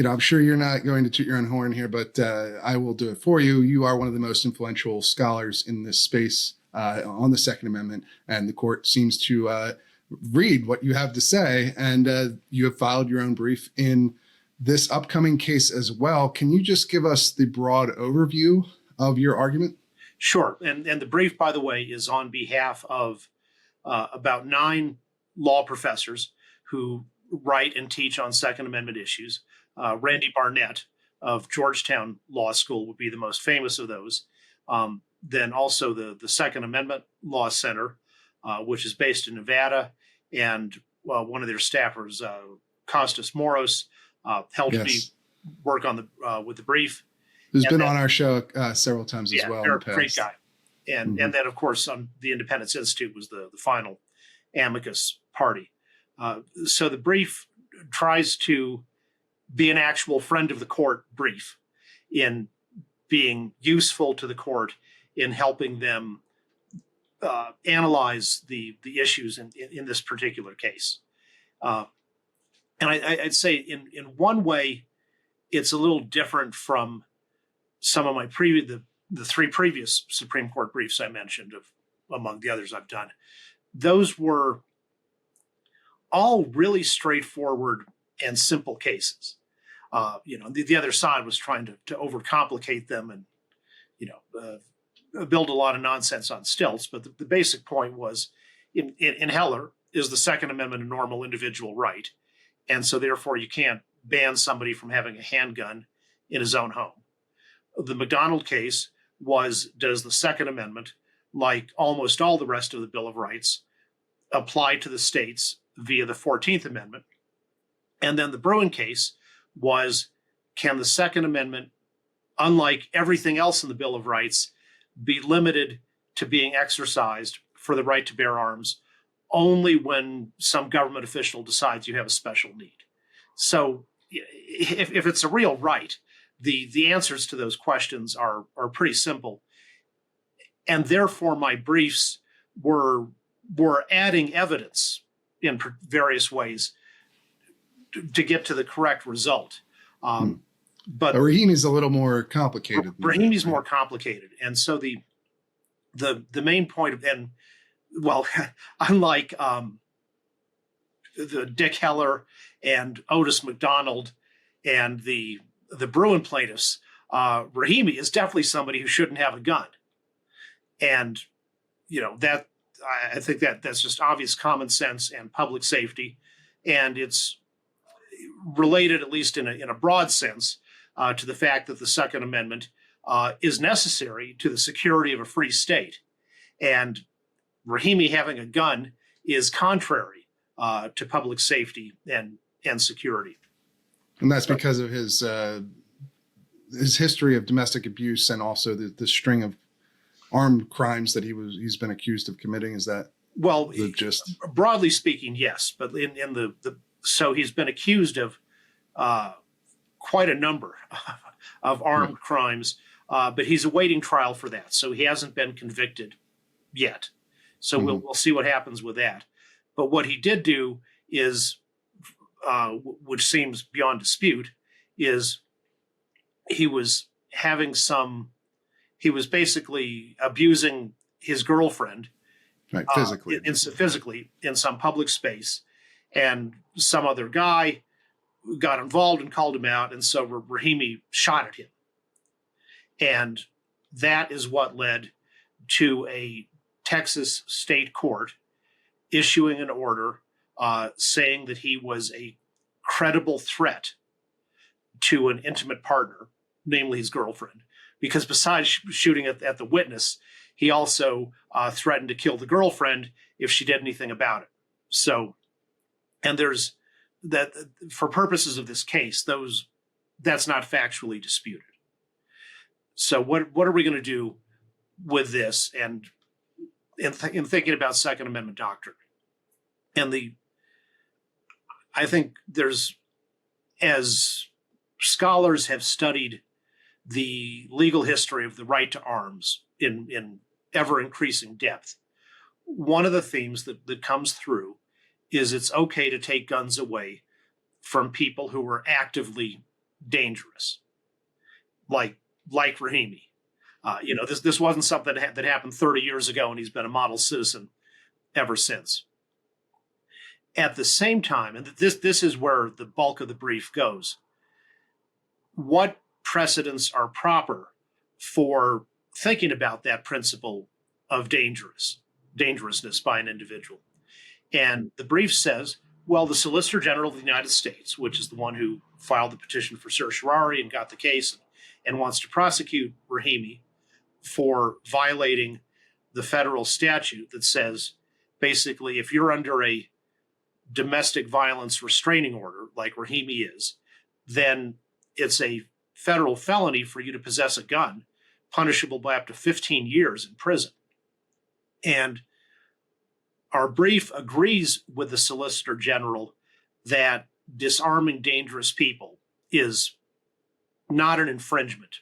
I'm sure you're not going to toot your own horn here, but I will do it for you. You are one of the most influential scholars in this space on the Second Amendment, and the court seems to read what you have to say, and you have filed your own brief in this upcoming case as well. Can you just give us the broad overview of your argument? Sure. And the brief, by the way, is on behalf of about 9 law professors who write and teach on Second Amendment issues. Randy Barnett of Georgetown Law School would be the most famous of those. Then also the Second Amendment Law Center, which is based in Nevada, and one of their staffers, Costas Moros, helped me work on with the brief. Who's been on our show several times as well. They're a great guy. And and then, of course, the Independence Institute was the final amicus party. So the brief tries to be an actual friend of the court brief in being useful to the court in helping them analyze the issues in this particular case. And I'd say in one way, it's a little different from some of my the 3 previous Supreme Court briefs I mentioned, among the others I've done. Those were all really straightforward and simple cases. The other side was trying to overcomplicate them and, build a lot of nonsense on stilts. But the basic point was, in Heller, is the Second Amendment a normal individual right? And so therefore you can't ban somebody from having a handgun in his own home. The McDonald case was, does the Second Amendment, like almost all the rest of the Bill of Rights, apply to the states via the 14th Amendment? And then the Bruen case was, can the Second Amendment, unlike everything else in the Bill of Rights, be limited to being exercised for the right to bear arms only when some government official decides you have a special need? So if it's a real right, the answers to those questions are pretty simple. And therefore my briefs were adding evidence in various ways to get to the correct result. But Rahimi's a little more complicated. Rahimi's more complicated. And so the main point of, and well, unlike the Dick Heller and Otis McDonald and the Bruen plaintiffs, Rahimi is definitely somebody who shouldn't have a gun. And, that I think that's just obvious common sense and public safety. And it's related, at least in a broad sense, to the fact that the Second Amendment is necessary to the security of a free state. And Rahimi having a gun is contrary to public safety and security. And that's because of his history of domestic abuse and also the string of armed crimes that he's been accused of committing. Is that just broadly speaking? Yes, but so he's been accused of quite a number of armed crimes, but he's awaiting trial for that, so he hasn't been convicted yet. So we'll see what happens with that. But what he did do is, which seems beyond dispute, is he was basically abusing his girlfriend, right, physically in some public space, and some other guy got involved and called him out, and so Rahimi shot at him. And that is what led to a Texas state court issuing an order saying that he was a credible threat to an intimate partner, namely his girlfriend, because besides shooting at the witness, he also threatened to kill the girlfriend if she did anything about it. So, and there's that, for purposes of this case, that's not factually disputed. So what are we going to do with this? And in thinking about Second Amendment doctrine, and I think as scholars have studied the legal history of the right to arms in ever increasing depth, one of the themes that comes through is it's okay to take guns away from people who are actively dangerous, like Rahimi. This wasn't something that happened 30 years ago, and he's been a model citizen ever since. At the same time, and this is where the bulk of the brief goes, what precedents are proper for thinking about that principle of dangerousness by an individual? And the brief says, well, the Solicitor General of the United States, which is the one who filed the petition for certiorari and got the case and wants to prosecute Rahimi for violating the federal statute that says, basically, if you're under a domestic violence restraining order, like Rahimi is, then it's a federal felony for you to possess a gun, punishable by up to 15 years in prison. And our brief agrees with the Solicitor General that disarming dangerous people is not an infringement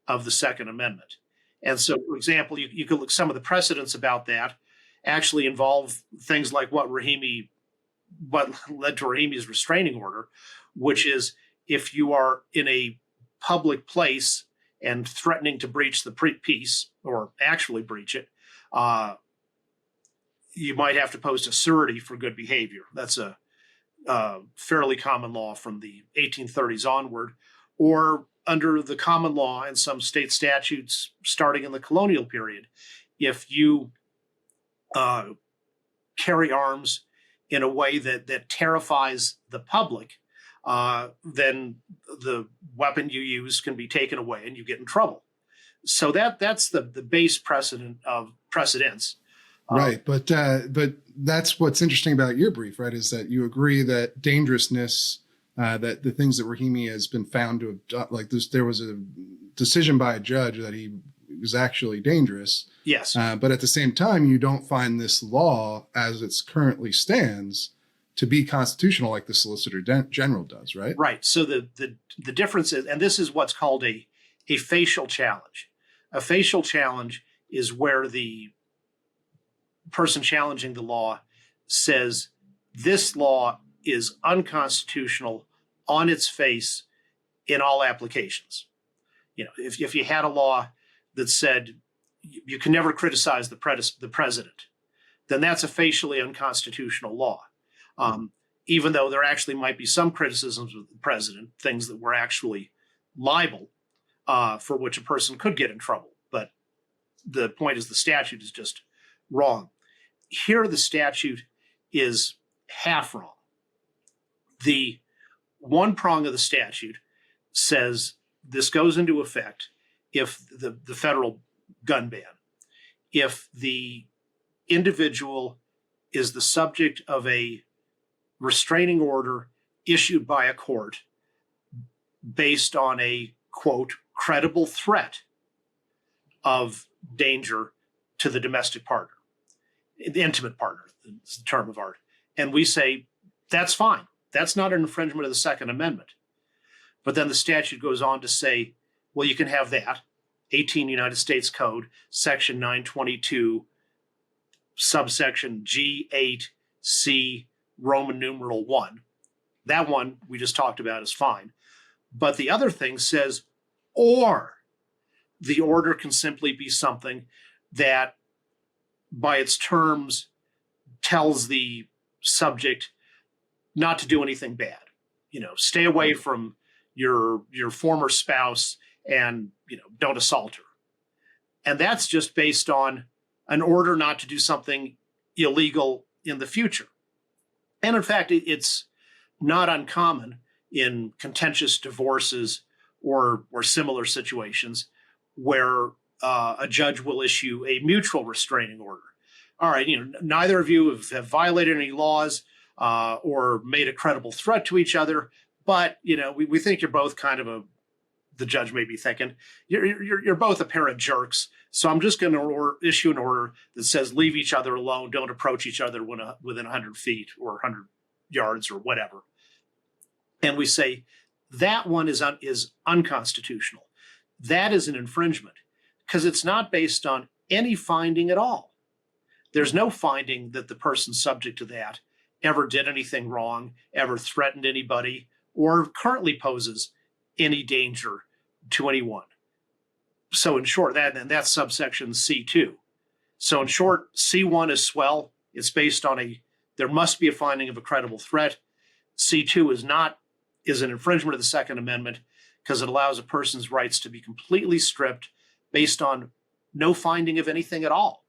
of the Second Amendment. And so, for example, you could look, some of the precedents about that actually involve things like what led to Rahimi's restraining order, which is if you are in a public place and threatening to breach the peace or actually breach it, you might have to post a surety for good behavior. That's a fairly common law from the 1830s onward, or under the common law and some state statutes starting in the colonial period. If you carry arms in a way that terrifies the public, then the weapon you use can be taken away and you get in trouble. So that's the base precedence. Right, but that's what's interesting about your brief, right? Is that you agree that dangerousness, that the things that Rahimi has been found to have done, like this, there was a decision by a judge that he was actually dangerous. Yes. But at the same time, you don't find this law as it currently stands to be constitutional, like the Solicitor General does, right? Right. So the difference is, and this is what's called a facial challenge. A facial challenge is where the person challenging the law says this law is unconstitutional on its face in all applications. If you had a law that said you can never criticize the president, then that's a facially unconstitutional law. Even though there actually might be some criticisms of the president, things that were actually libel, for which a person could get in trouble. But the point is the statute is just wrong. Here, the statute is half wrong. The one prong of the statute says this goes into effect if the federal gun ban, if the individual is the subject of a restraining order issued by a court based on a, quote, credible threat of danger to the domestic partner, the intimate partner, is the term of art. And we say, that's fine. That's not an infringement of the Second Amendment. But then the statute goes on to say, well, you can have that. 18 United States Code, Section 922, subsection G8C, Roman numeral 1. That one we just talked about is fine. But the other thing says, or the order can simply be something that by its terms tells the subject not to do anything bad. Stay away from your former spouse and, don't assault her. And that's just based on an order not to do something illegal in the future. And in fact, it's not uncommon in contentious divorces or similar situations where a judge will issue a mutual restraining order. All right, neither of you have violated any laws or made a credible threat to each other, but we think you're both kind of the judge may be thinking you're both apparent jerks. So I'm just going to issue an order that says leave each other alone, don't approach each other within 100 feet or 100 yards or whatever. And we say that one is unconstitutional. That is an infringement because it's not based on any finding at all. There's no finding that the person subject to that ever did anything wrong, ever threatened anybody, or currently poses any danger to anyone. So in short, that's subsection C2. So in short, C1 is swell. It's based on there must be a finding of a credible threat. C2 is an infringement of the Second Amendment because it allows a person's rights to be completely stripped based on no finding of anything at all.